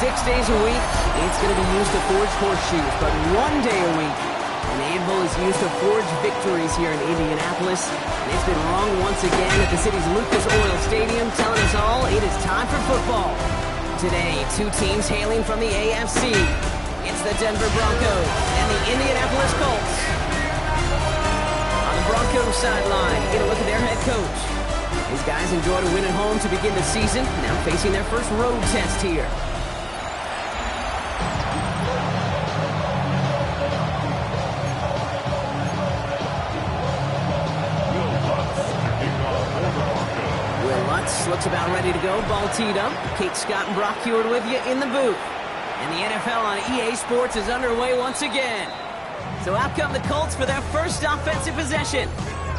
6 days a week, it's going to be used to forge horseshoes, but 1 day a week, an anvil is used to forge victories here in Indianapolis. And it's been wrong once again at the city's Lucas Oil Stadium, telling us all it is time for football. Today, two teams hailing from the AFC. It's the Denver Broncos and the Indianapolis Colts. On the Broncos sideline, you get a look at their head coach. These guys enjoyed a win at home to begin the season, now facing their first road test here. Looks about ready to go. Ball teed up. Kate Scott and Brock Hewitt with you in the booth. And the NFL on EA Sports is underway once again. So out come the Colts for their first offensive possession.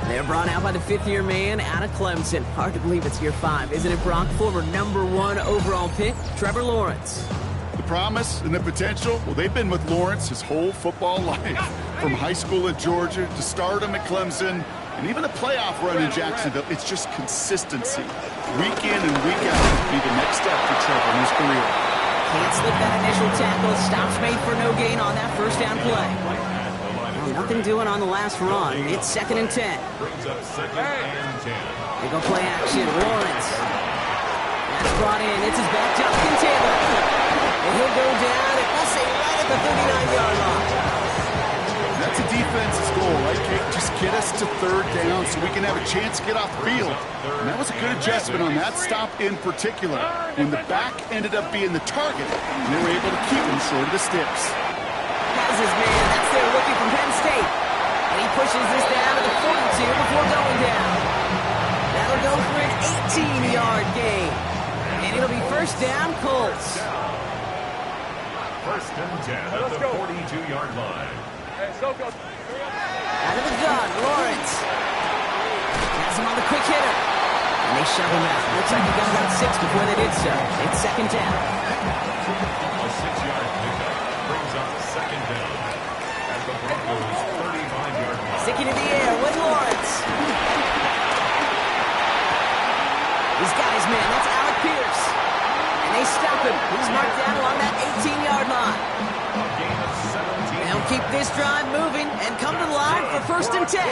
They're brought out by the fifth-year man out of Clemson. Hard to believe it's year 5, isn't it, Brock? Former #1 overall pick, Trevor Lawrence. The promise and the potential, well, they've been with Lawrence his whole football life. From high school at Georgia to stardom at Clemson, and even a playoff run in Jacksonville. It's just consistency. Week in and week out will be the next step for Trevor in his career. Can't slip that initial tackle. Stops made for no gain on that first down play. Well, nothing doing on the last run. It's 2nd and 10. They go play action. Lawrence. That's brought in. It's his back, Jonathan Taylor. And he'll go down, and we'll say right at the 39-yard line. That's a defense's goal, right, Kate? Just get us to 3rd down so we can have a chance to get off the field. And that was a good adjustment on that stop in particular, when the back ended up being the target, and they were able to keep him short of the sticks. Has his man. That's their rookie from Penn State. And he pushes this down to the 42 before going down. That'll go for an 18-yard gain. And it'll be first down, Colts. First and 10 at the 42-yard line. Out of the gun, Lawrence. Has him on the quick hitter. And they shove him out. Looks like he got about 6 before they did so. It's 2nd down. A 6-yard pickup brings up 2nd down at the Broncos' 35-yard line. Sticking in the air with Lawrence. This guy's man, that's Alec Pierce. And they stop him. He's marked down along that 18-yard line. They'll keep this drive moving and come to the line for 1st and 10.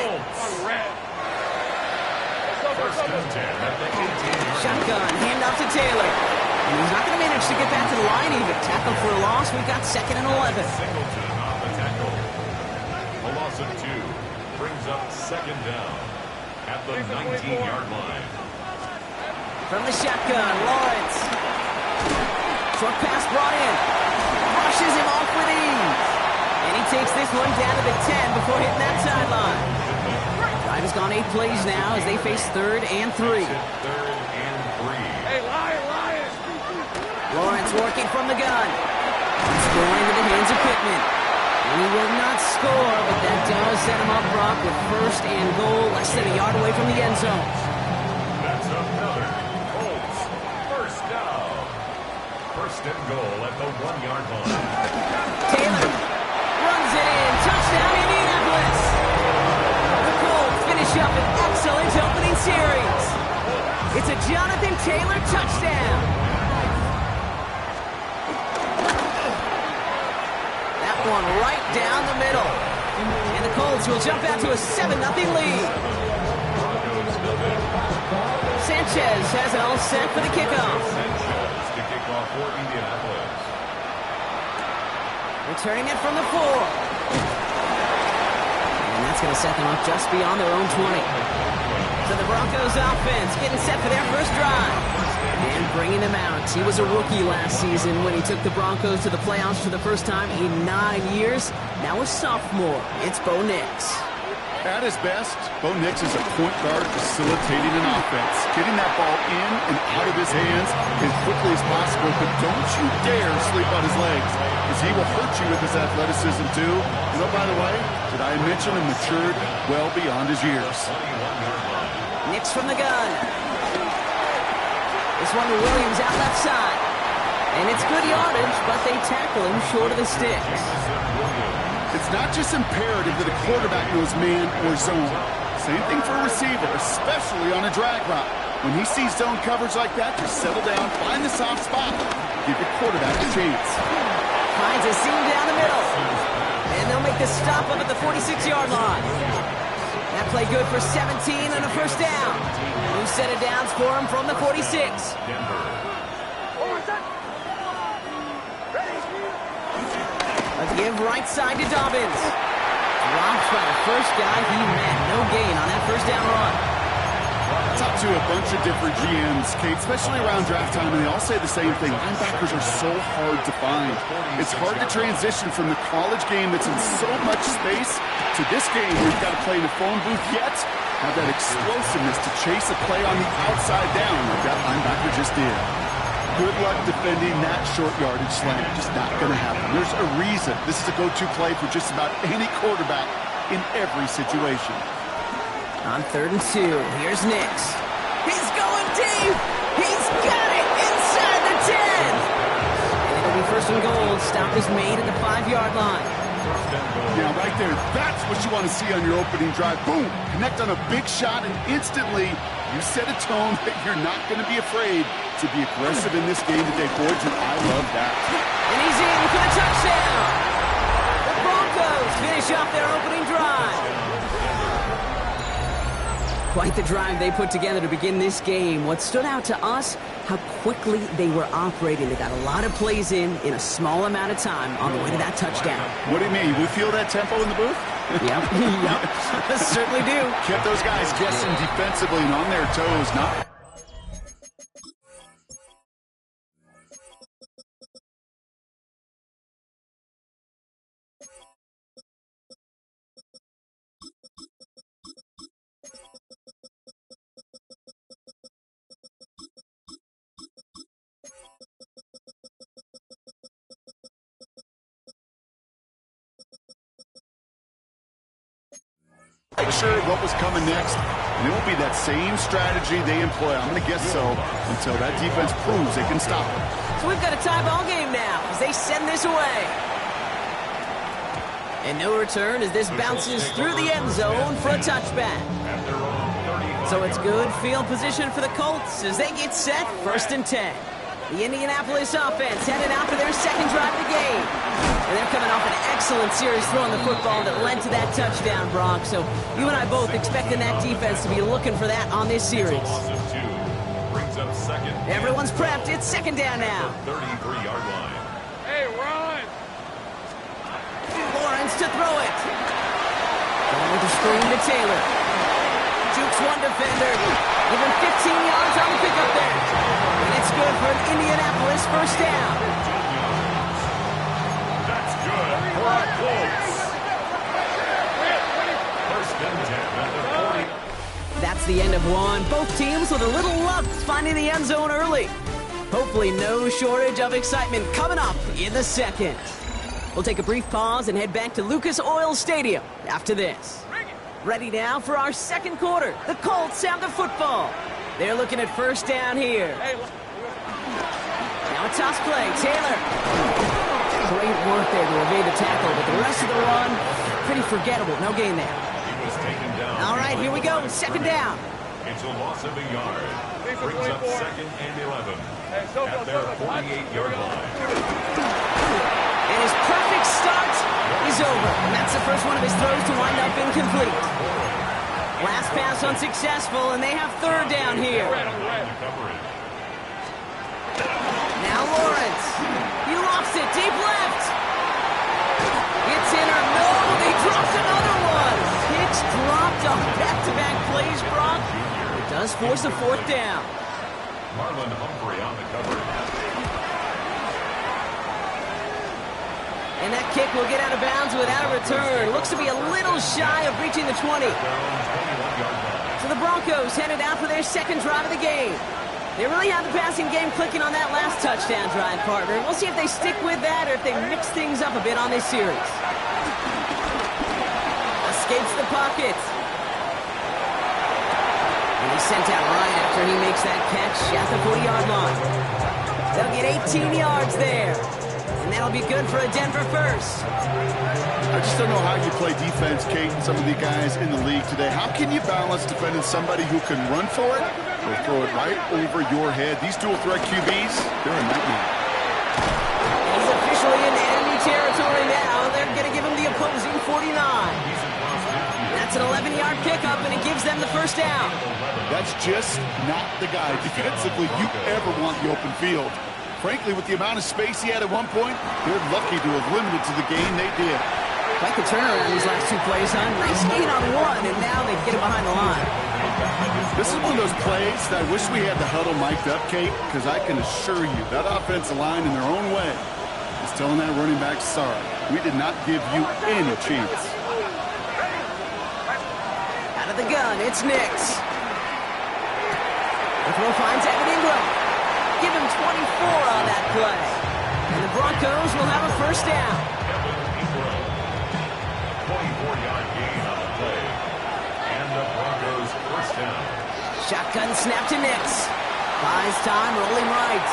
Shotgun, handoff to Taylor. And he's not going to manage to get back to the line even. Tackle for a loss. We've got 2nd and 11. Singleton on the tackle. A loss of 2 brings up 2nd down at the 19-yard line. From the shotgun, Lawrence. Short pass brought in. Rushes him off with ease. And he takes this one down to the 10 before hitting that sideline. Drive has gone 8 plays now as they face 3rd and 3. Hey, Lion! Lawrence working from the gun. He's going to the hands of Pittman. And he will not score, but that does set him up, Brock, with 1st and goal, less than a yard away from the end zone. That's another Colts 1st down. 1st and goal at the 1-yard line. Taylor runs it in. Touchdown, Indianapolis. The Colts finish up an excellent opening series. It's a Jonathan Taylor touchdown. That one right down the middle. And the Colts will jump out to a 7-0 lead. Sanchez has it all set for the kickoff. Sanchez to kick off for Indianapolis. Returning it from the 4. And that's going to set them up just beyond their own 20. So the Broncos offense getting set for their first drive. And bringing them out. He was a rookie last season when he took the Broncos to the playoffs for the first time in 9 years. Now a sophomore. It's Bo Nix. At his best, Bo Nix is a point guard facilitating an offense, getting that ball in and out of his hands as quickly as possible, but don't you dare sleep on his legs, because he will hurt you with his athleticism too. And oh, by the way, did I mention he matured well beyond his years? Nix from the gun. This one to Williams out left side. And it's good yardage, but they tackle him short of the sticks. It's not just imperative that a quarterback knows man or zone. Same thing for a receiver, especially on a drag route. When he sees zone coverage like that, just settle down, find the soft spot. Give your quarterback a chance. Finds a seam down the middle. And they'll make the stop up at the 46-yard line. That play good for 17 and a first down. New set of downs for him from the 46. A give right side to Dobbins. Drops by the first guy he met. No gain on that first down run. Talk to a bunch of different GMs, Kate, especially around draft time, and they all say the same thing. Linebackers are so hard to find. It's hard to transition from the college game that's in so much space to this game where you've got to play in a phone booth, yet have that explosiveness to chase a play on the outside down like that linebacker just did. Good luck defending that short yardage slant. Just not going to happen. There's a reason this is a go-to play for just about any quarterback in every situation. On 3rd and 2, here's Nix. He's going deep. He's got it inside the 10. And it'll be 1st and goal. Stop is made at the 5-yard line. Yeah, right there. That's what you want to see on your opening drive. Boom! Connect on a big shot, and instantly you set a tone that you're not going to be afraid to be aggressive in this game today, boys, and I love that. And he's in for the touchdown. The Broncos finish off their opening drive. Quite the drive they put together to begin this game. What stood out to us, how quickly they were operating. They got a lot of plays in a small amount of time on the way to that touchdown. What do you mean? We feel that tempo in the booth? Yep, yep, certainly do. Kept those guys guessing defensively and on their toes. Not. Sure what was coming next, and it will be that same strategy they employ. I'm going to guess so until that defense proves they can stop it. So we've got a tie ball game now as they send this away. And no return as this bounces through the end zone for a touchback. So it's good field position for the Colts as they get set 1st and 10. The Indianapolis offense headed out for their second drive of the game. And they're coming off an excellent series throwing the football that led to that touchdown, Brock. So you and I both expecting that defense to be looking for that on this series. Everyone's prepped. It's 2nd down now. 33-yard line. Hey, run! Lawrence to throw it. Going with the screen to Taylor. Jukes one defender. Give him 15 yards on the pickup there. And it's good for an Indianapolis first down. That's good for a Colts. 1st and 10 at the 40. That's the end of one. Both teams with a little luck finding the end zone early. Hopefully no shortage of excitement coming up in the second. We'll take a brief pause and head back to Lucas Oil Stadium after this. Ready now for our second quarter. The Colts have the football. They're looking at 1st down here. Now a toss play. Taylor. Great work there to evade the tackle, but the rest of the run, pretty forgettable. No gain there. He was taken down. All right, here we go. 2nd down. It's a loss of a yard. Brings up 2nd and 11 at their 48-yard line. And his perfect start is over. And that's the first one of his throws to wind up incomplete. Last pass unsuccessful, and they have 3rd down here. Now Lawrence. He lofts it deep left. It's in or no. He drops another one. Hicks dropped on back-to-back plays, Brock. It does force a 4th down. Marlon Humphrey on the coverage. And that kick will get out of bounds without a return. Looks to be a little shy of reaching the 20. So the Broncos headed out for their second drive of the game. They really have the passing game clicking on that last touchdown drive, partner. We'll see if they stick with that or if they mix things up a bit on this series. Escapes the pocket. And he's sent out right after he makes that catch at the 40-yard line. They'll get 18 yards there. And that'll be good for a Denver first. I just don't know how you play defense, Kate, and some of the guys in the league today. How can you balance defending somebody who can run for it They'll throw it right over your head. These dual threat QBs, they're a nightmare. He's officially in enemy territory now. They're going to give him the opposing 49. That's an 11-yard pickup, and it gives them the first down. That's just not the guy defensively you ever want the open field. Frankly, with the amount of space he had at one point, they're lucky to have limited to the game they did. Quite the turnaround these last two plays, huh? Nice gain on one, and now they get him behind the line. This is one of those plays that I wish we had the huddle mic'd up, Kate, because I can assure you that offensive line in their own way is telling that running back, sorry, we did not give you any chance. Out of the gun, it's Nix. The throw finds Evan Ingram. Give him 24 on that play. And the Broncos will have a first down. 24-yard gain on the play. And the Broncos first down. Shotgun snap to Nix. Buys time, rolling right.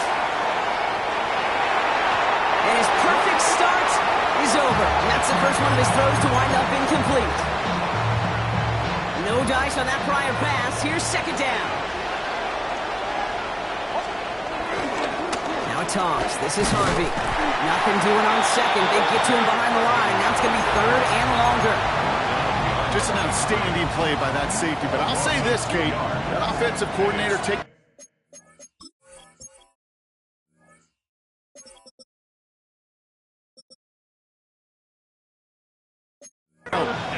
And his perfect start is over. And that's the first one of his throws to wind up incomplete. No dice on that prior pass. Here's second down. Now Tonks. This is Harvey. Nothing doing on second. They get to him behind the line. Now it's going to be third and longer. Just an outstanding play by that safety. But I'll say this, Kate, that offensive coordinator take.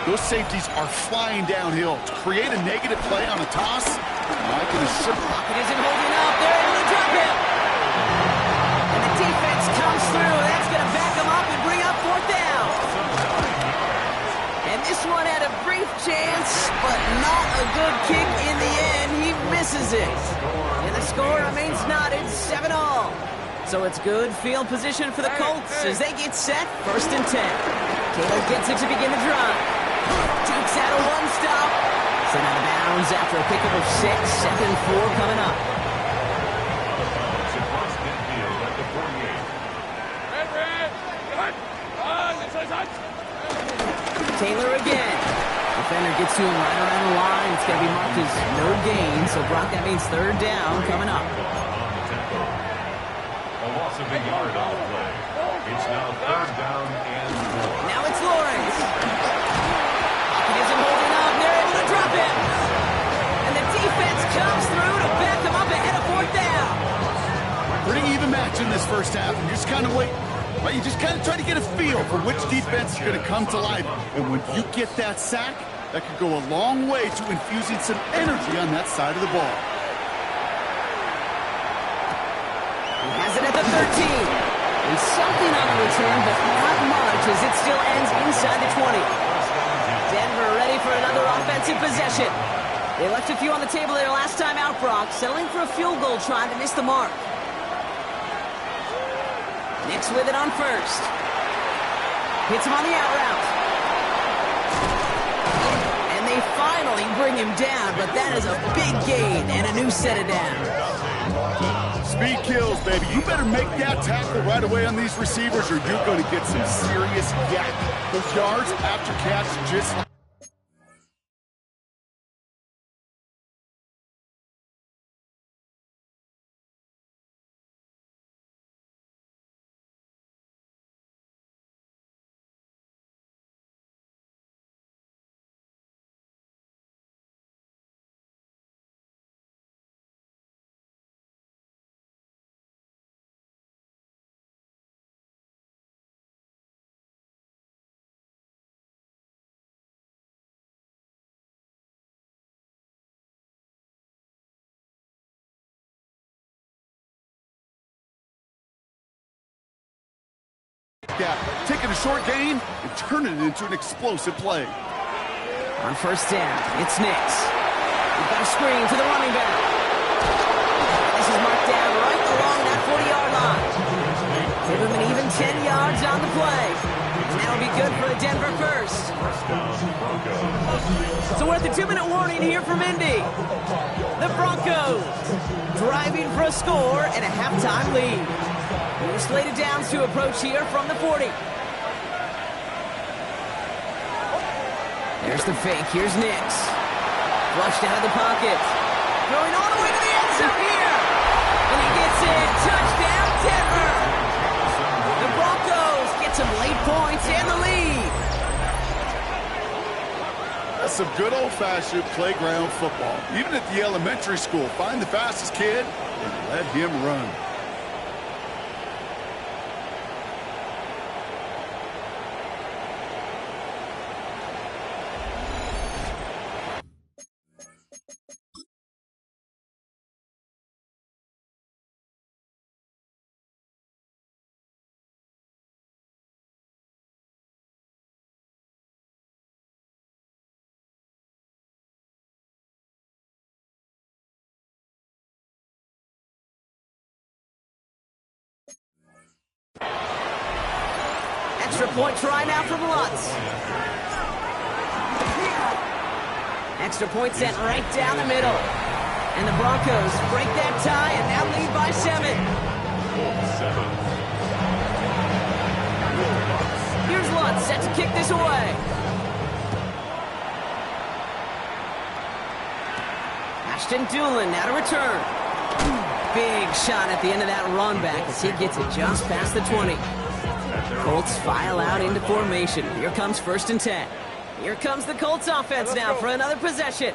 Those safeties are flying downhill. To create a negative play on a toss, I can assure you. Pocket isn't holding up. They're able to drop him. And the defense comes through. That's going to back him up and bring up fourth down. And this one had a brief chance, but not a good kick in the end. He misses it. And the score remains knotted 7-all. So it's good field position for the Colts as they get set, 1st and 10. Taylor gets it to begin the drive. Takes out a one-stop. Sent out of bounds after a pickup of 6. 2nd and 4 coming up. Taylor again. Defender gets to him right around the line. It's going to be marked as no gain. So, Brock, that means 3rd down coming up. A loss of a yard on the play. It's now 3rd down and 4. Now it's Lawrence. Pocket isn't holding up. They're able to drop him. And the defense comes through to back him up ahead of 4th down. Pretty even match in this first half. And you just kind of wait. Right? You just kind of try to get a feel for which defense is going to come to life. And when you get that sack, that could go a long way to infusing some energy on that side of the ball. He has it at the 13. And something on the return, but not much as it still ends inside the 20. Denver ready for another offensive possession. They left a few on the table their last time out, Brock, settling for a field goal trying to miss the mark. Nix with it on 1st. Hits him on the out route. And they finally bring him down, but that is a big gain and a new set of downs. Speed kills, baby. You better make that tackle right away on these receivers or you're going to get some serious yak. Those yards after catch just... taking a short gain and turning it into an explosive play. On 1st down, it's Nix. We've got a screen to the running back. This is marked down right along that 40-yard line. Give him an even 10 yards on the play. And that'll be good for the Denver first. So we're at the 2-minute warning here from Indy. The Broncos driving for a score and a halftime lead. New slated downs to approach here from the 40. There's the fake. Here's Nix. Flushed out of the pocket. Throwing all the way to the end zone here. And he gets it. Touchdown, Denver. The Broncos get some late points and the lead. That's some good old-fashioned playground football. Even at the elementary school, find the fastest kid and let him run. Extra point try now from Lutz. Extra point sent right down the middle. And the Broncos break that tie and now lead by 7. Here's Lutz set to kick this away. Ashton Doolin now to return. Big shot at the end of that run back as he gets it just past the 20. Colts file out into formation. Here comes 1st and 10. Here comes the Colts offense now for another possession.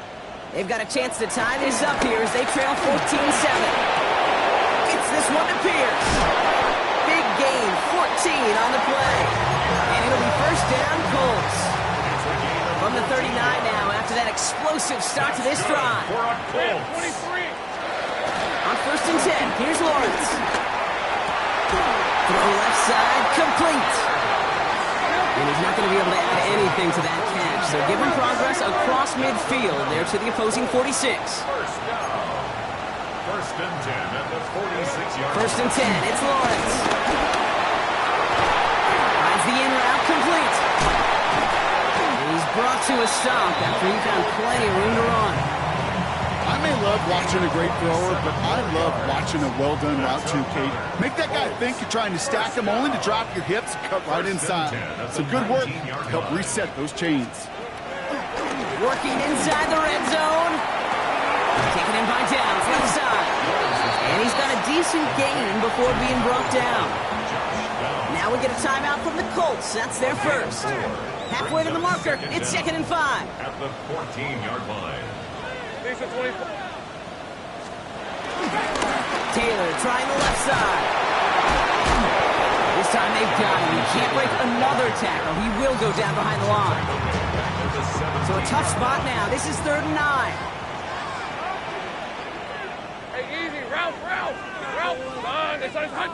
They've got a chance to tie this up here as they trail 14-7. It's this one to Pierce. Big gain, 14 on the play. And it'll be 1st down, Colts. From the 39 now after that explosive start to this drive. On 1st and 10, here's Lawrence. Throw left side, complete. And he's not going to be able to add anything to that catch. So give him progress across midfield there to the opposing 46. First and 10 at the 46-yard line. 1st and 10, it's Lawrence. Finds the in route, complete. And he's brought to a stop after he found plenty of room to run. I may love watching a great thrower, but I love watching a well-done route too, Kate. Make that guy think you're trying to stack him only to drop your hips and cut right inside. Some good work to help reset those chains. Working inside the red zone. Taken in by Downs, left side. And he's got a decent gain before being brought down. Now we get a timeout from the Colts. That's their first. Halfway to the marker. It's 2nd and 5. At the 14-yard line. Taylor trying the left side. This time they've got him. He can't break another tackle. He will go down behind the line. So a tough spot now. This is 3rd and 9. Hey, easy. Ralph. Son, it's hot.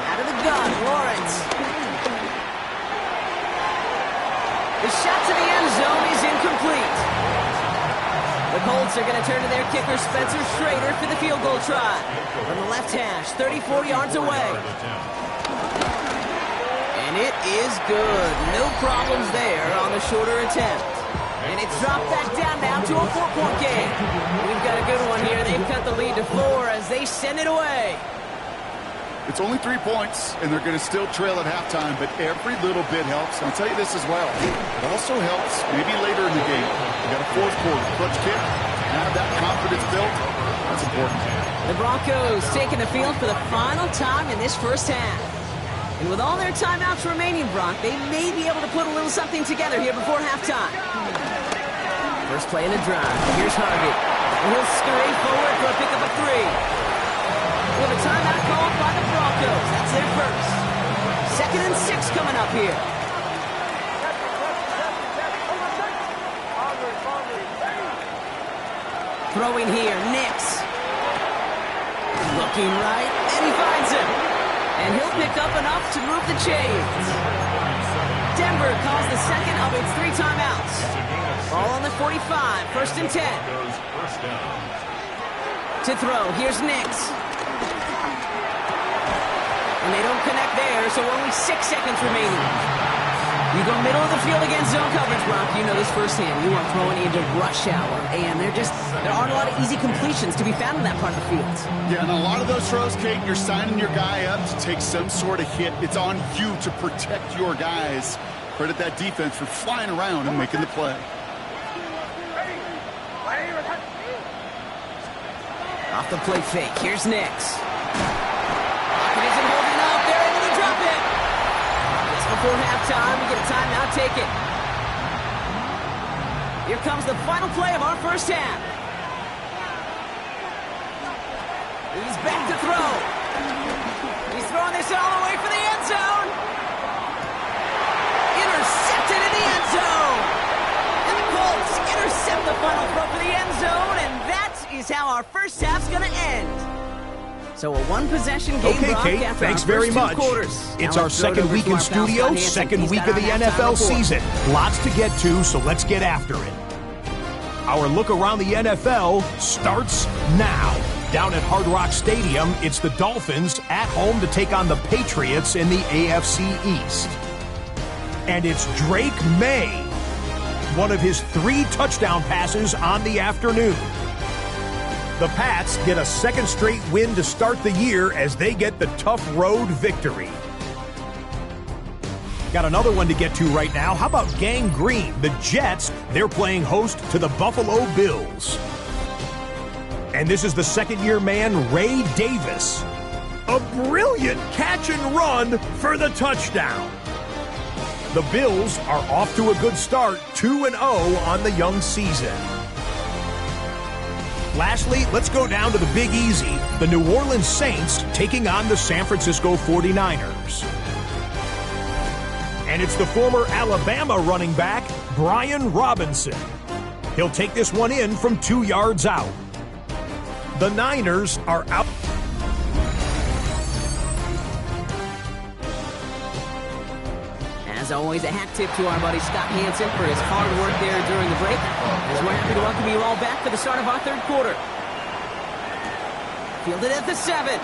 Out of the gun, Lawrence. The shot to the end zone is incomplete. The Colts are going to turn to their kicker, Spencer Schrader, for the field goal try. From the left hash, 34 yards away. And it is good. No problems there on the shorter attempt. And it's dropped back down now to a 4-point game. We've got a good one here. They've cut the lead to 4 as they send it away. It's only 3 points, and they're going to still trail at halftime, but every little bit helps. I'll tell you this as well. It also helps maybe later in the game. You got a 4th quarter clutch kick, have that confidence built. That's important. The Broncos taking the field for the final time in this first half. And with all their timeouts remaining, Brock, they may be able to put a little something together here before halftime. First play in the drive. Here's Hargett. And he'll scurry forward for a pickup of 3. We have a timeout called by the Broncos. That's their first. 2nd and 6 coming up here. Throwing here, Nix. Looking right, and he finds him. And he'll pick up enough to move the chains. Denver calls the second of its 3 timeouts. Ball on the 45, 1st and 10. To throw, here's Nix. And they don't connect there, so only 6 seconds remaining. You go middle of the field against zone coverage, Brock. You know this firsthand. You are throwing into rush hour, and there aren't a lot of easy completions to be found in that part of the field. Yeah, and a lot of those throws, Kate, you're signing your guy up to take some sort of hit. It's on you to protect your guys. Credit that defense for flying around and making the play. Off the play fake. Here's Nix. Pocket isn't holding up. They're able to drop it. Just before halftime, we get a timeout. Take it. Here comes the final play of our first half. He's back to throw. He's throwing this all the way for the end zone. Intercepted in the end zone. And the Colts intercept the final throw for the end zone, and that is how our first half's going to end. So a one-possession game. Okay, Kate, thanks very much. It's our second week in studio, second week of the NFL season. Lots to get to, so let's get after it. Our look around the NFL starts now. Down at Hard Rock Stadium, it's the Dolphins at home to take on the Patriots in the AFC East. And it's Drake May, one of his 3 touchdown passes on the afternoon. The Pats get a second straight win to start the year as they get the tough road victory. Got another one to get to right now. How about Gang Green? The Jets, they're playing host to the Buffalo Bills. And this is the second-year man, Ray Davis. A brilliant catch and run for the touchdown. The Bills are off to a good start, 2-0 on the young season. Lastly, let's go down to the Big Easy. The New Orleans Saints taking on the San Francisco 49ers. And it's the former Alabama running back, Brian Robinson. He'll take this one in from 2 yards out. The Niners are out. As always, a hat tip to our buddy Scott Hansen for his hard work there during the break, as we're happy to welcome you all back for the start of our third quarter. Fielded at the 7.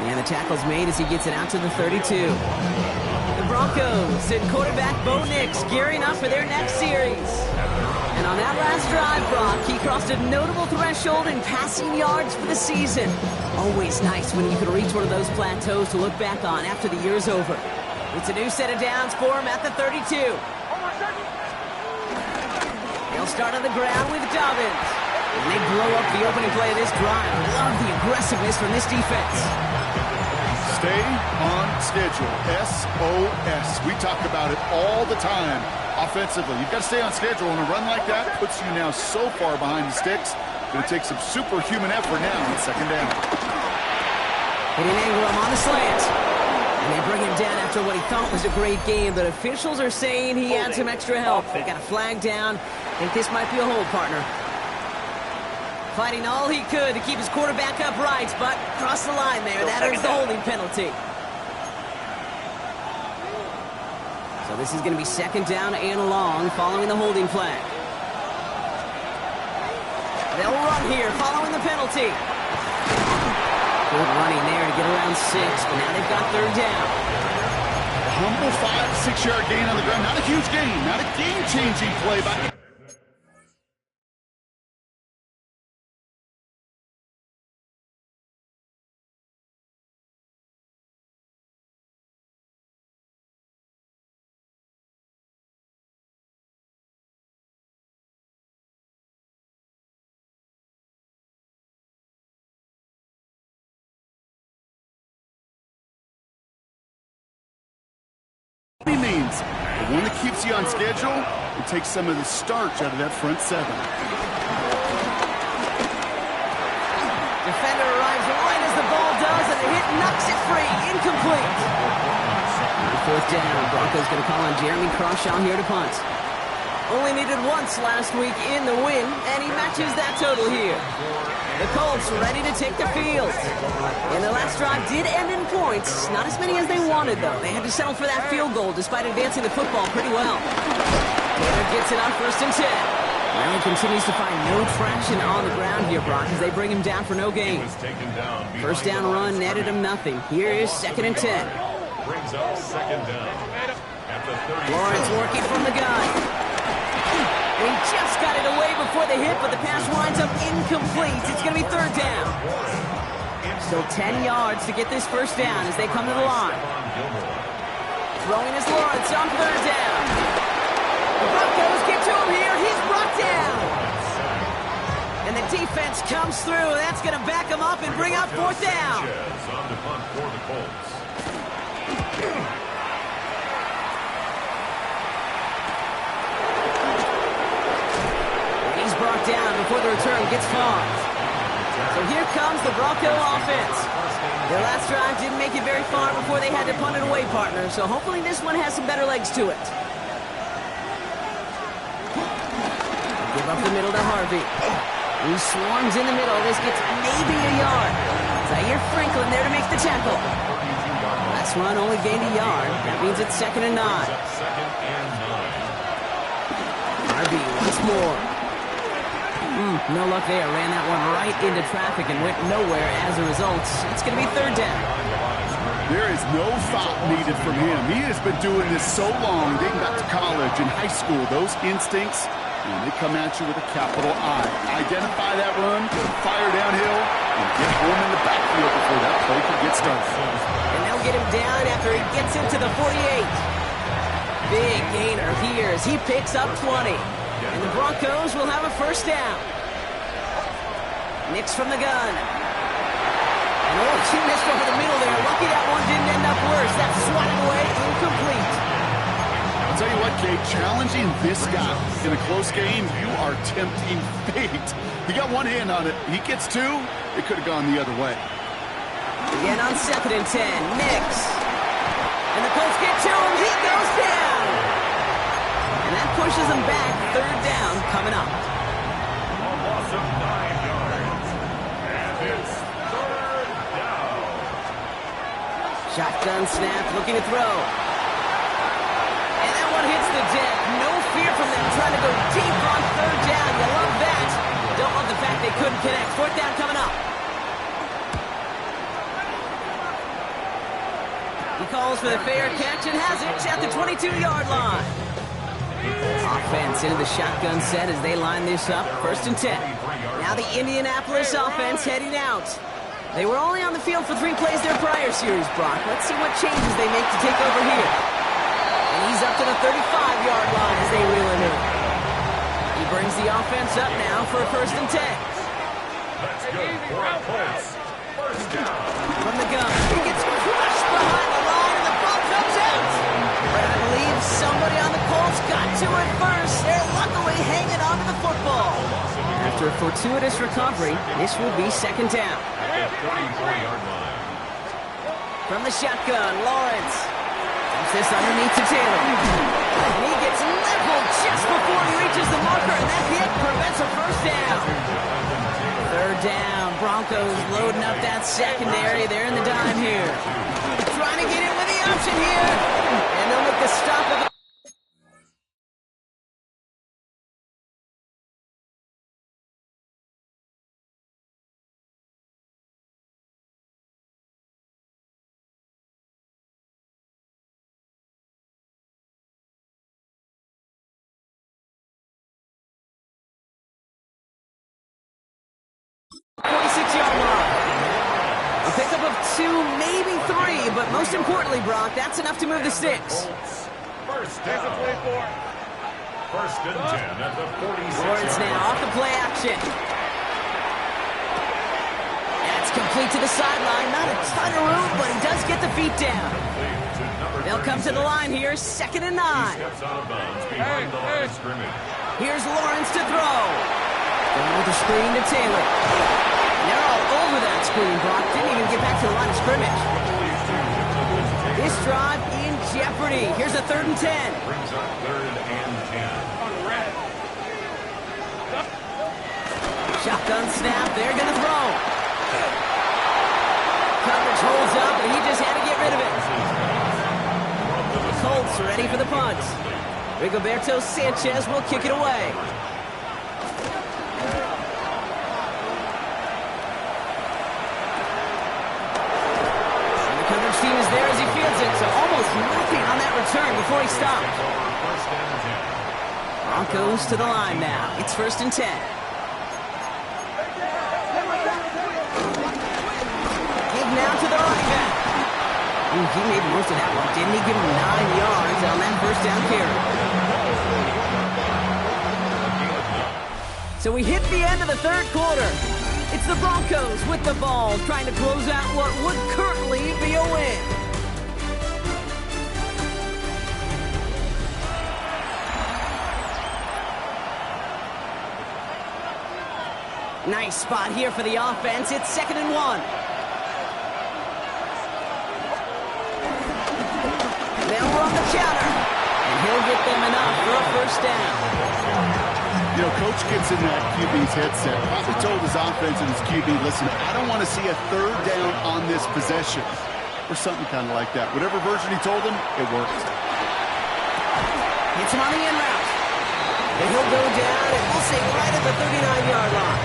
And the tackle's made as he gets it out to the 32. The Broncos and quarterback Bo Nix gearing up for their next series. And on that last drive, Brock, he crossed a notable threshold in passing yards for the season. Always nice when you can reach one of those plateaus to look back on after the year's over. It's a new set of downs for him at the 32. He'll start on the ground with Dobbins. And they blow up the opening play of this drive. Love the aggressiveness from this defense. Stay on schedule. SOS. We talk about it all the time. Offensively, you've got to stay on schedule, and a run like that puts you now so far behind the sticks. Going to take some superhuman effort now on second down. Hitting Ingram on the slant. And they bring him down after what he thought was a great game, but officials are saying he had some extra help. They got a flag down. I think this might be a hold, partner. Fighting all he could to keep his quarterback upright, but crossed the line there. That earns the holding penalty. So this is going to be second down and long following the holding flag. They'll run here following the penalty. Good running there to get around 6, but now they've got third down. A humble 5-6 yard gain on the ground. Not a huge gain, not a game-changing play by... means the one that keeps you on schedule and takes some of the starch out of that front 7. Defender arrives right as the ball does, and the hit knocks it free. Incomplete. Fourth down. Broncos going to call on Jeremy Crawshaw here to punt. Only needed once last week in the win, and he matches that total here. The Colts ready to take the field. And the last drive did end in points. Not as many as they wanted, though. They had to settle for that field goal despite advancing the football pretty well. Taylor gets it on 1st and 10. Well, he continues to find no traction on the ground here, Brock, as they bring him down for no gain. First down run netted him nothing. Here is 2nd and 10. Brings up second down. At the 30. Lawrence working from the gun. He just got it away before the hit, but the pass winds up incomplete. It's going to be third down. Still 10 yards to get this first down as they come to the line. Throwing is Lawrence on third down. The Broncos get to him here. He's brought down. And And the defense comes through. That's going to back them up and bring up fourth down. On the punt for the Colts. He's brought down before the return gets far. So here comes the Bronco offense. Their last drive didn't make it very far before they had to punt it away, partner. So hopefully this one has some better legs to it. Give up the middle to Harvey. He swarms in the middle. This gets maybe a yard. Zaire Franklin there to make the tackle. Last run only gained a yard. That means it's 2nd and 9. Harvey once more. No luck there. Ran that one right into traffic and went nowhere as a result. It's going to be 3rd down. There is no thought needed from him. He has been doing this so long, dating back to college and high school. Those instincts, they come at you with a capital I. Identify that run, fire downhill, and get home in the backfield before that play can get started. And they'll get him down after he gets into the 48. Big gainer here as he picks up 20. And the Broncos will have a 1st down. Nix from the gun. And he missed over the middle there. Lucky that one didn't end up worse. That's swatted away, incomplete. I'll tell you what, Kate, challenging this guy in a close game, you are tempting fate. He got one hand on it. He gets two, it could have gone the other way. Again on 2nd and 10, Nix. And the Colts get to him. He goes down. And that pushes him back. 3rd down coming up. A loss of 9 yards. And it's 3rd down. Shotgun snap, looking to throw. And that one hits the deck. No fear from them trying to go deep on 3rd down. You love that. Don't love the fact they couldn't connect. 4th down coming up. He calls for the fair catch and has it at the 22-yard line. Offense into the shotgun set as they line this up. 1st and 10. Now the Indianapolis offense heading out. They were only on the field for 3 plays their prior series, Brock. Let's see what changes they make to take over here. And he's up to the 35-yard line as they reel him in. He brings the offense up now for a 1st and 10. That's good for a Colts. 1st down. From the gun. He gets crushed behind the line and the ball comes out. But I believe somebody on the Colts got to it first. They're luckily hanging on to the football. After a fortuitous recovery, this will be 2nd down. At the 34-yard line. From the shotgun, Lawrence. Dumps this underneath to Taylor. And he gets leveled just before he reaches the marker, and that hit prevents a 1st down. 3rd down. Broncos loading up that secondary. They're in the dime here. Trying to get in with the option here. And they'll make the stop of the... A pickup of 2, maybe 3, but most importantly, Brock, that's enough to move the sticks. 1st down. 1st and 10 at the 46. Lawrence now off the play action. That's complete to the sideline. Not a ton of room, but he does get the feet down. They'll come to the line here, 2nd and 9. Steps out of bounds behind the line of scrimmage. Here's Lawrence to throw. Going with the screen to Taylor. They're all over that screen, Brock. Didn't even get back to the line of scrimmage. This drive in jeopardy. Here's a 3rd and 10. Brings up 3rd and 10. Shotgun snap. They're going to throw. Coverage holds up, and he just had to get rid of it. The Colts ready for the punt. Rigoberto Sanchez will kick it away. Team is there as he fields it, so almost nothing on that return before he stopped. Broncos to the line now. It's 1st and 10. Give now to the running back. Ooh, he made most of that one. Didn't he give him 9 yards on that 1st down carry? So we hit the end of the third quarter. It's the Broncos with the ball, trying to close out what would currently be a win. Nice spot here for the offense. It's 2nd and 1. They'll run the counter, and he'll get them enough for a first down. You know, Coach gets in that QB's headset. Probably told his offense and his QB, listen, I don't want to see a third down on this possession. Or something kind of like that. Whatever version he told him, it worked. Hits him on the in route. And he'll go down, and we'll say right at the 39-yard line.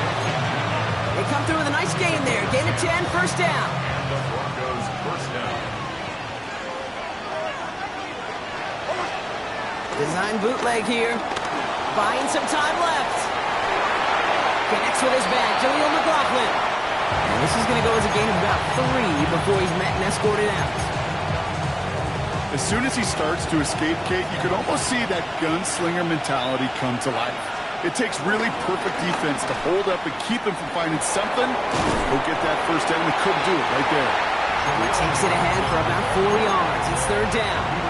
They come through with a nice gain there. Gain of 10, first down. And the Broncos first down. Design bootleg here. Buying some time left. Connects with his back. Jaleel McLaughlin. And this is going to go as a gain of about 3 before he's met and escorted out. As soon as he starts to escape, Kate, you can almost see that gunslinger mentality come to life. It takes really perfect defense to hold up and keep him from finding something. Go get that first down. They couldn't do it right there. And he takes it ahead for about 4 yards. It's 3rd down.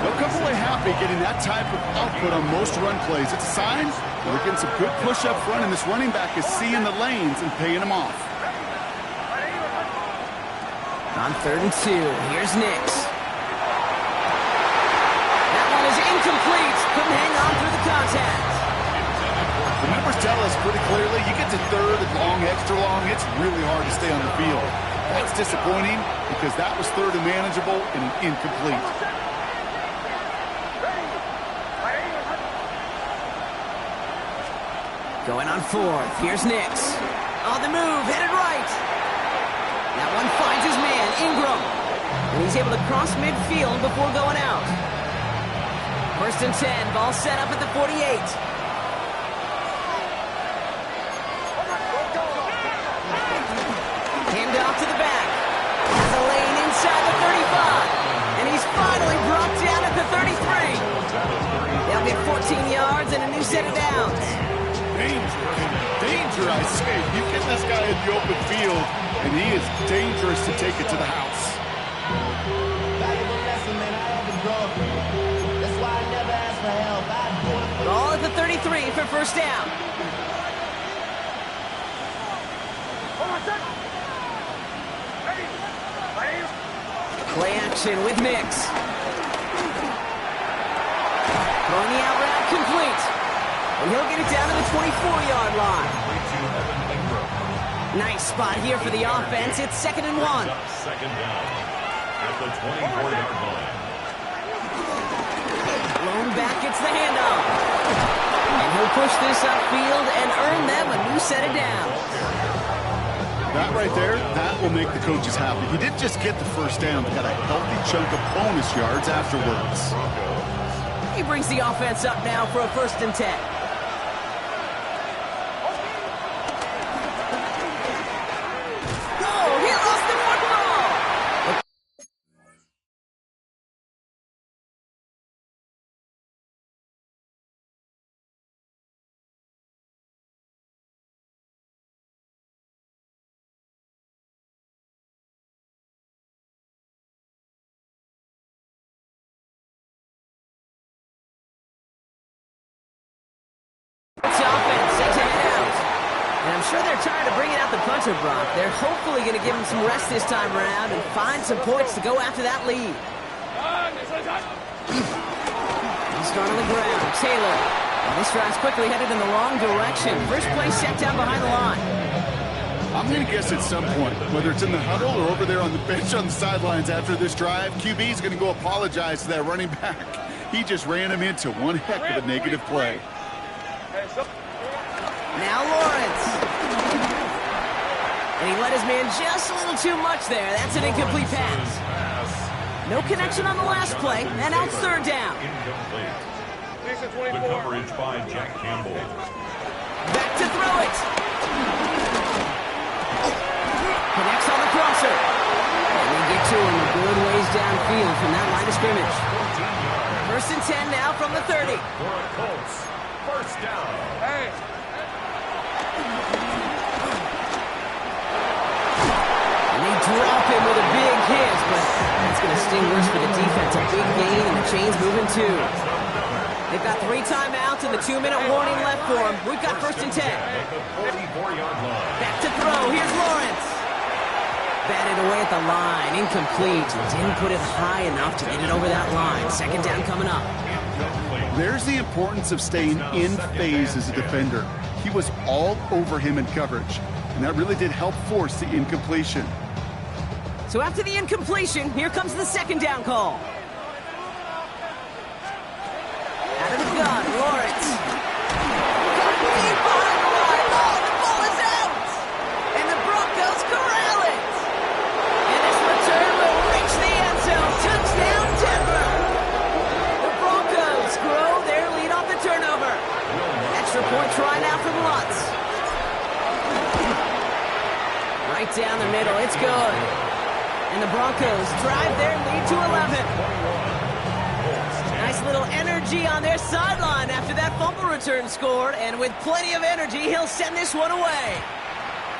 They'll come away happy getting that type of output on most run plays. It's a sign that they're getting some good push up front, and this running back is seeing the lanes and paying them off. On 3rd and 2, here's Nix. That one is incomplete. Couldn't hang on through the contact. The numbers tell us pretty clearly, you get to 3rd and long, extra long, it's really hard to stay on the field. That's disappointing because that was 3rd and manageable and an incomplete. Going on 4th. Here's Nix. On the move, headed right. That one finds his man, Ingram. And he's able to cross midfield before going out. 1st and 10. Ball set up at the 48. Hand off to the back. Has a lane inside the 35. And he's finally brought down at the 33. They'll get 14 yards and a new set of downs. Danger, I say. You get this guy in the open field, and he is dangerous to take it to the house. Valuable lesson, man. I had to grow up. That's why I never asked for help. Ball at the 33 for first down. Play action with Nix. Throwing the out route complete. And he'll get it down to the 24-yard line. Nice spot here for the offense. It's 2nd and 1. 2nd down at the 24-yard line. Blown back gets the handoff. And he'll push this upfield and earn them a new set of downs. That right there, that will make the coaches happy. He didn't just get the first down, but got a healthy chunk of bonus yards afterwards. He brings the offense up now for a 1st and 10. Sure, they're trying to bring it out the puncher, Brock. They're hopefully going to give him some rest this time around and find some points to go after that lead. He's start on the ground. Taylor. And this drive's quickly headed in the wrong direction. First play set down behind the line. I'm going to guess at some point, whether it's in the huddle or over there on the bench on the sidelines after this drive, QB's going to go apologize to that running back. He just ran him into one heck of a negative play. Now Lawrence. And he let his man just a little too much there. That's an incomplete pass. No connection on the last play, and now it's 3rd down. Incomplete. The coverage by Jack Campbell. Back to throw it. Connects on the crosser. And we get to him a good ways downfield from that line of scrimmage. 1st and 10 now from the 30. For a Colts. First down. Hey. And they drop him with a big hit, but that's going to sting worse for the defense. A big gain, and the chain's moving too. They've got 3 timeouts and the 2-minute warning left for them. We've got 1st and 10. Back to throw. Here's Lawrence. Batted away at the line. Incomplete. Didn't put it high enough to get it over that line. 2nd down coming up. There's the importance of staying in phase as a defender. He was all over him in coverage, and that really did help force the incompletion. So after the incompletion, here comes the 2nd down call. Out of the gun, Lawrence. Got deep behind the line. Oh, the ball is out! And the Broncos corral it! And this return will reach the end zone. Touchdown, Denver! The Broncos grow their lead off the turnover. Extra point try now from Lutz. Right down the middle, it's good. And the Broncos drive their lead to 11. Nice little energy on their sideline after that fumble return scored, and with plenty of energy, he'll send this one away.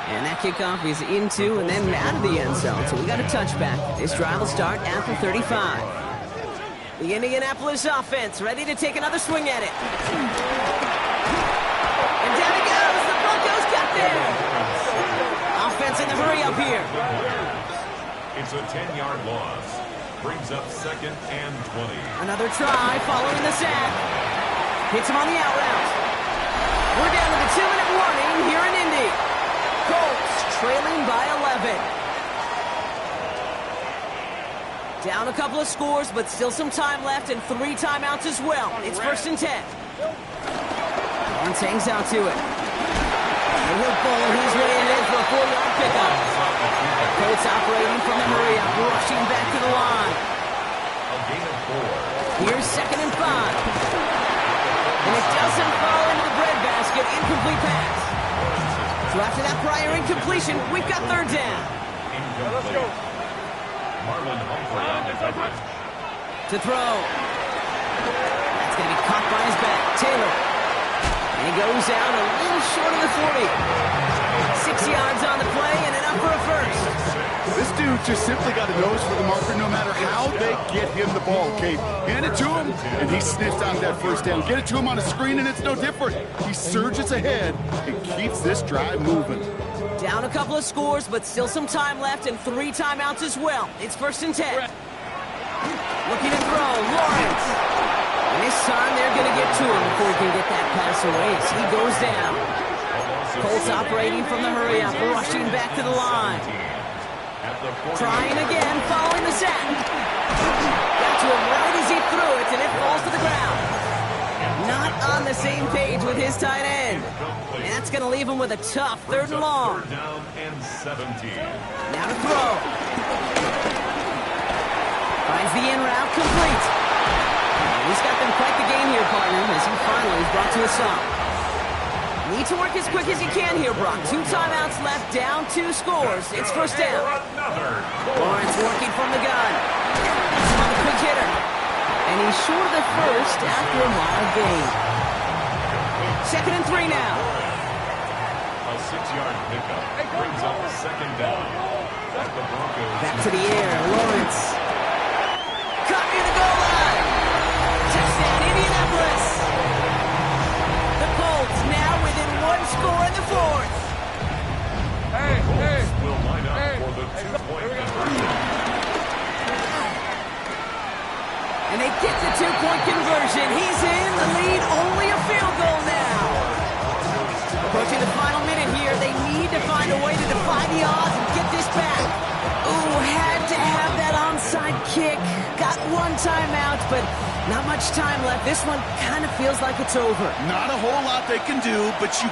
And that kickoff is into and then out of the end zone, so we got a touchback. This drive will start at the 35. The Indianapolis offense ready to take another swing at it. And down he goes. The Broncos got there. Offense in the hurry up here. It's a 10-yard loss. Brings up 2nd and 20. Another try following the sack. Hits him on the out route. We're down to the 2-minute warning here in Indy. Colts trailing by 11. Down a couple of scores, but still some time left and 3 timeouts as well. It's 1st and 10. Lawrence hangs out to it. And he'll pull. He's ready in for a 4-yard pickup. Colts operating from the hurry up, rushing back to the line. A gain of 4. Here's 2nd and 5. And it doesn't fall into the breadbasket. Incomplete pass. So after that prior incompletion, we've got 3rd down. Let's go. Marlon Humphrey on the coverage. To throw. That's going to be caught by his back. Taylor. And he goes out a little short of the 40. 6 yards on the play and enough for a first. This dude just simply got a nose for the marker no matter how they get him the ball, Kate. Hand it to him, and he sniffs out that 1st down. Get it to him on a screen, and it's no different. He surges ahead and keeps this drive moving. Down a couple of scores, but still some time left and 3 timeouts as well. It's 1st and 10. Looking to throw, Lawrence. And this time they're going to get to him before he can get that pass away as he goes down. Colts operating from the hurry up, rushing back to the line. Trying again, following the sack. Got to him right as he threw it, and it falls to the ground. Not on the same page with his tight end. And that's going to leave him with a tough 3rd and long. 3rd down and 17. Now to throw. Finds the in route, complete. He's got them quite the game here, partner, as he finally is brought to a stop. Need to work as quick as he can here, Brock. 2 timeouts left, down 2 scores. It's 1st down. Lawrence working from the gun. He's on the quick hitter. And he's short of the first after a mild gain. 2nd and 3 now. A 6-yard pickup brings up 2nd down. At the Broncos. Back to the air, Lawrence. Caught near the goal line. Touchdown, Indianapolis. The Colts now within 1 score in the 4th. Colts will line up for the 2-point conversion. And they get the 2-point conversion. He's in the lead, only a field goal now. Approaching the final minute here, they need to find a way to defy the odds and get this back. Ooh, had to have that onside kick. Got 1 timeout, but not much time left. This one kind of feels like it's over. Not a whole lot they can do, but you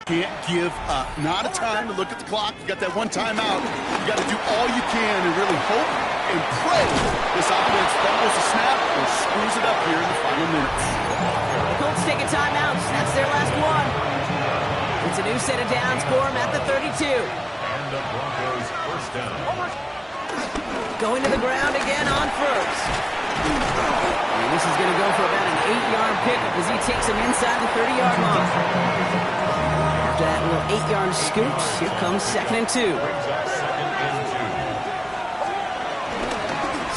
Can't give up. Not a time to look at the clock. You got that one timeout. You got to do all you can and really hope and pray this offense fumbles a snap or screws it up here in the final minutes. The Colts take a timeout. That's their last one. It's a new set of downs for them at the 32. And the Broncos first down. Going to the ground again on first. And this is going to go for about an 8-yard pickup as he takes him inside the 30-yard line. After that little 8-yard scoot, here comes 2nd and 2.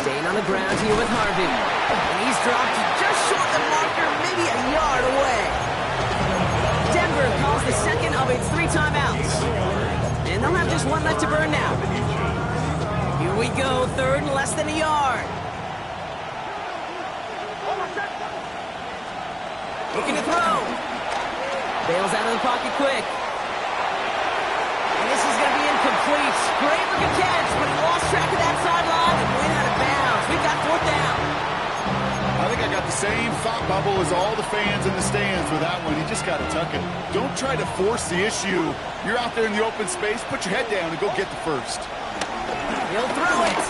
Staying on the ground here with Harvey. And he's dropped just short of the marker, maybe a yard away. Denver calls the second of its 3 timeouts. And they'll have just one left to burn now. Here we go, 3rd and less than a yard. Looking to throw. Bails out of the pocket quick. And this is going to be incomplete. Great looking catch, but he lost track of that sideline and went out of bounds. We've got 4th down. I think I got the same thought bubble as all the fans in the stands with that one. You just got to tuck it. Don't try to force the issue. You're out there in the open space. Put your head down and go get the first. He'll throw it.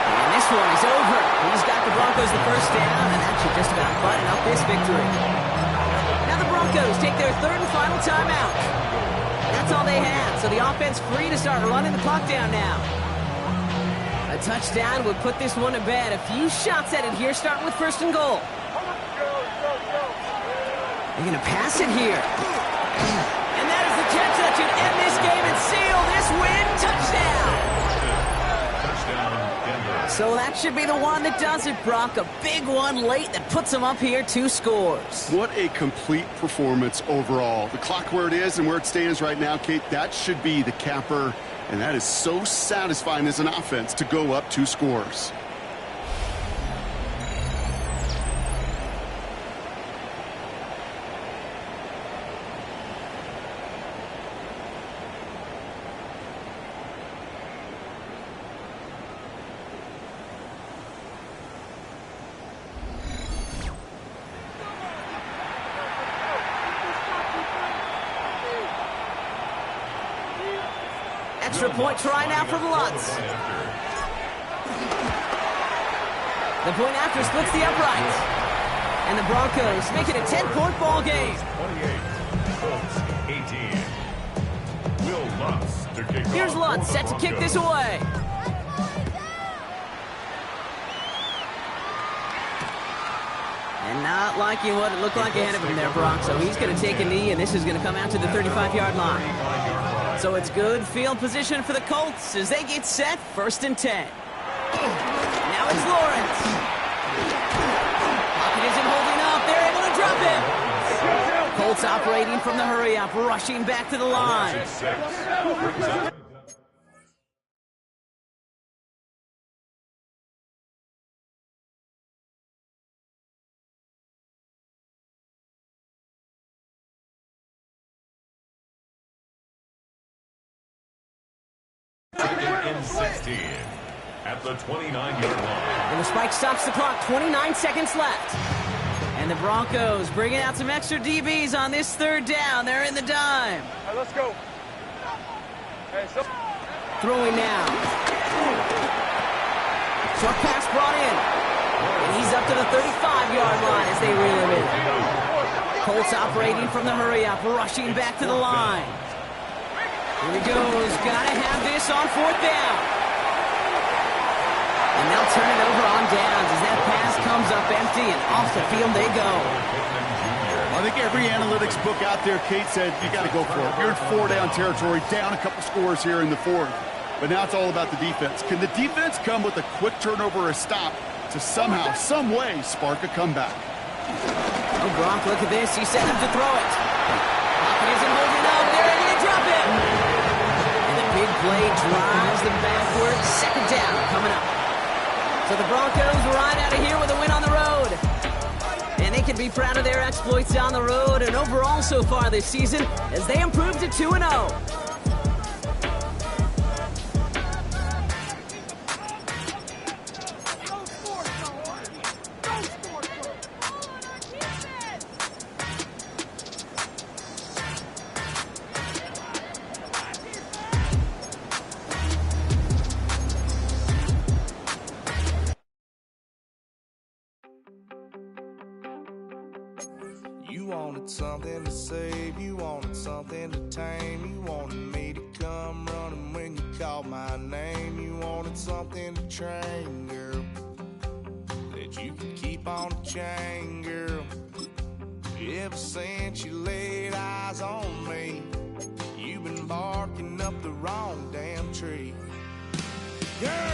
And this one is over. He's got the Broncos the first down, and that should just about button up this victory. Now the Broncos take their 3rd and final timeout. That's all they have, so the offense free to start running the clock down now. A touchdown would put this one to bed. A few shots at it here, starting with 1st and goal. They're going to pass it here. And that is the catch that should end this game and seal this win. Touchdown! So that should be the one that does it, Brock. A big one late that puts them up here 2 scores. What a complete performance overall. The clock where it is and where it stands right now, Kate, that should be the capper. And that is so satisfying as an offense to go up 2 scores. Extra point try now from Lutz. The point after splits the uprights. And the Broncos make it a 10-point ball game. 28, Colts 18. Will Lutz to kick off. Here's Lutz set to kick this away. And not liking what it looked like ahead of him there, Brock. So he's going to take a knee, and this is going to come out to the 35-yard line. So it's good field position for the Colts as they get set, 1st and 10. Now it's Lawrence. Pocket isn't holding up. They're able to drop him. Colts operating from the hurry-up, rushing back to the line. In 16 at the 29-yard line. And the spike stops the clock, 29 seconds left. And the Broncos bringing out some extra DBs on this 3rd down. They're in the dime. All right, let's go. Hey, Throwing now. Short pass brought in. And he's up to the 35-yard line as they reel him in. Colts operating from the hurry-up, rushing back to the line. Here he goes. Gotta have this on 4th down. And they'll turn it over on downs as that pass comes up empty and off the field they go. I think every analytics book out there, Kate said, you got to go for it. You're in 4-down territory, down a couple scores here in the 4th. But now it's all about the defense. Can the defense come with a quick turnover or a stop to somehow, some way, spark a comeback? Oh, Gronk, look at this. He set him to throw it. Pocket isn't holding up. They're ready to drop him. And the big play drives them backwards. 2nd down coming up. So the Broncos ride out of here with a win on the road. And they can be proud of their exploits on the road and overall so far this season as they improve to 2-0. You wanted something to save, you wanted something to tame. You wanted me to come running when you called my name. You wanted something to train, girl, that you could keep on the chain, girl. Ever since you laid eyes on me, you've been barking up the wrong damn tree. Girl,